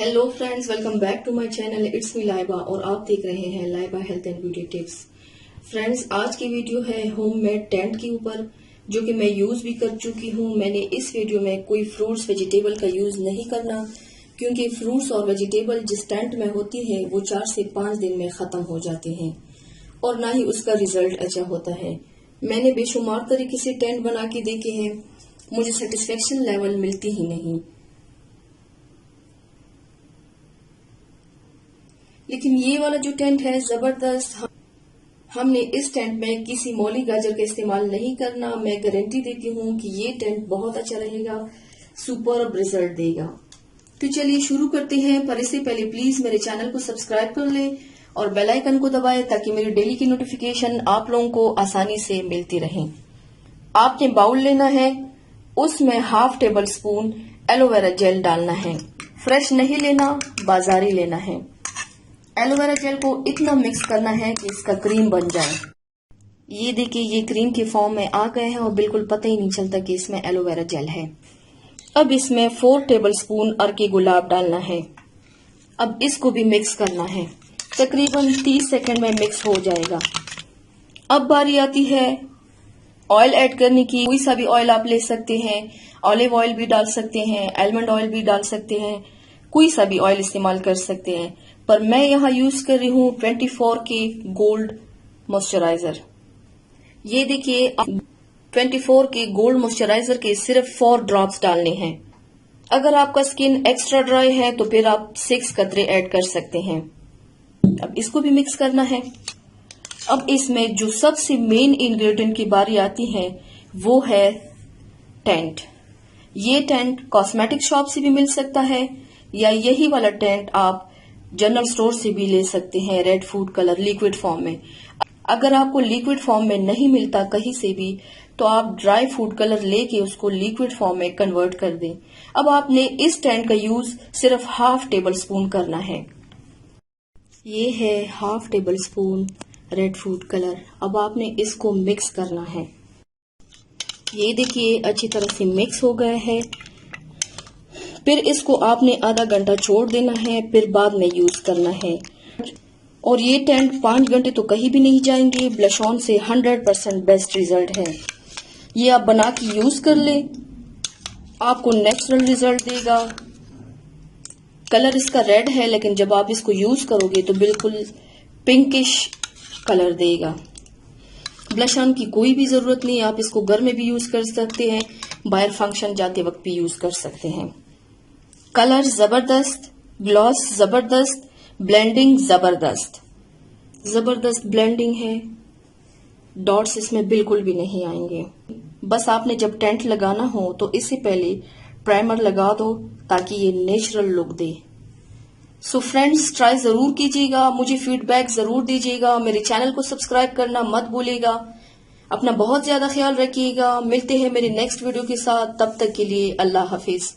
Hello friends, welcome back to my channel. It's me Laiba और आप देख रहे हैं Laiba health and beauty tips. Friends, आज की वीडियो है होममेड टेंट के ऊपर, जो कि मैं यूज भी कर चुकी हूँ। मैंने इस वीडियो में कोई फ्रूट्स वेजिटेबल का यूज नहीं करना, क्योंकि फ्रूट्स और वेजिटेबल जिस टेंट में होती है वो 4 से 5 दिन में खत्म हो जाते हैं और ना ही उसका रिजल्ट अच्छा होता है। मैंने बेशुमार तरीके से टेंट बना के देखे हैं, मुझे सेटिस्फेक्शन लेवल मिलती ही नहीं। लेकिन ये वाला जो टेंट है जबरदस्त। हमने इस टेंट में किसी मौली गाजर का इस्तेमाल नहीं करना। मैं गारंटी देती हूँ कि ये टेंट बहुत अच्छा रहेगा, सुपर्ब रिजल्ट देगा। तो चलिए शुरू करते हैं, पर इससे पहले प्लीज मेरे चैनल को सब्सक्राइब कर लें और बेल आइकन को दबाएं ताकि मेरी डेली की नोटिफिकेशन आप लोगों को आसानी से मिलती रहे। आपने बाउल लेना है, उसमें half table spoon aloe vera gel डालना है। फ्रेश नहीं लेना, बाजारी लेना है। एलोवेरा जेल को इतना मिक्स करना है कि इसका क्रीम बन जाए। ये देखिए, ये क्रीम के फॉर्म में आ गए हैं और बिल्कुल पता ही नहीं चलता कि इसमें एलोवेरा जेल है। अब इसमें 4 टेबल स्पून अर्के गुलाब डालना है। अब इसको भी मिक्स करना है, तकरीबन 30 सेकंड में मिक्स हो जाएगा। अब बारी आती है ऑयल ऐड करने की। कोई सा भी ऑयल आप ले सकते हैं, ऑलिव ऑयल भी डाल सकते हैं, आलमंड ऑयल भी डाल सकते हैं, कोई सा भी ऑयल इस्तेमाल कर सकते हैं। पर मैं यहाँ यूज कर रही हूँ 24 के गोल्ड मॉइस्चराइजर। ये देखिए, 24 के गोल्ड मॉइस्चराइजर के सिर्फ 4 ड्रॉप्स डालने हैं। अगर आपका स्किन एक्स्ट्रा ड्राई है तो फिर आप 6 कतरे ऐड कर सकते हैं। अब इसको भी मिक्स करना है। अब इसमें जो सबसे मेन इंग्रेडिएंट की बारी आती है वो है टेंट। ये टेंट कॉस्मेटिक शॉप से भी मिल सकता है, या यही वाला टेंट आप जनरल स्टोर से भी ले सकते हैं, red food colour liquid form में। अगर आपको लिक्विड फॉर्म में नहीं मिलता कहीं से भी, तो आप ड्राई फूड कलर लेके उसको लिक्विड फॉर्म में कन्वर्ट कर दें। अब आपने इस टेंट का यूज सिर्फ हाफ टेबल स्पून करना है। ये है half table spoon red food colour. अब आपने इसको मिक्स करना है। ये देखिए, अच्छी तरह से मिक्स हो गया है। फिर इसको आपने आधा घंटा छोड़ देना है, फिर बाद में यूज करना है। और ये टेंट 5 घंटे तो कहीं भी नहीं जाएंगे। ब्लश ऑन से 100% बेस्ट रिजल्ट है। ये आप बना के यूज कर ले, आपको नेचुरल रिजल्ट देगा। कलर इसका रेड है, लेकिन जब आप इसको यूज करोगे तो बिल्कुल पिंकिश कलर देगा। ब्लश ऑन की कोई भी जरूरत नहीं, आप इसको घर में भी यूज कर सकते हैं, बाहर फंक्शन जाते वक्त भी यूज कर सकते हैं। कलर जबरदस्त, ग्लॉस जबरदस्त, ब्लेंडिंग जबरदस्त। जबरदस्त ब्लेंडिंग है, डॉट्स इसमें बिल्कुल भी नहीं आएंगे। बस आपने जब टेंट लगाना हो तो इससे पहले प्राइमर लगा दो ताकि ये नेचुरल लुक दे। सो फ्रेंड्स, ट्राई जरूर कीजिएगा, मुझे फीडबैक जरूर दीजिएगा। मेरे चैनल को सब्सक्राइब करना मत भूलिएगा। अपना बहुत ज्यादा ख्याल रखिएगा। मिलते हैं मेरे नेक्स्ट वीडियो के साथ, तब तक के लिए अल्लाह हाफिज।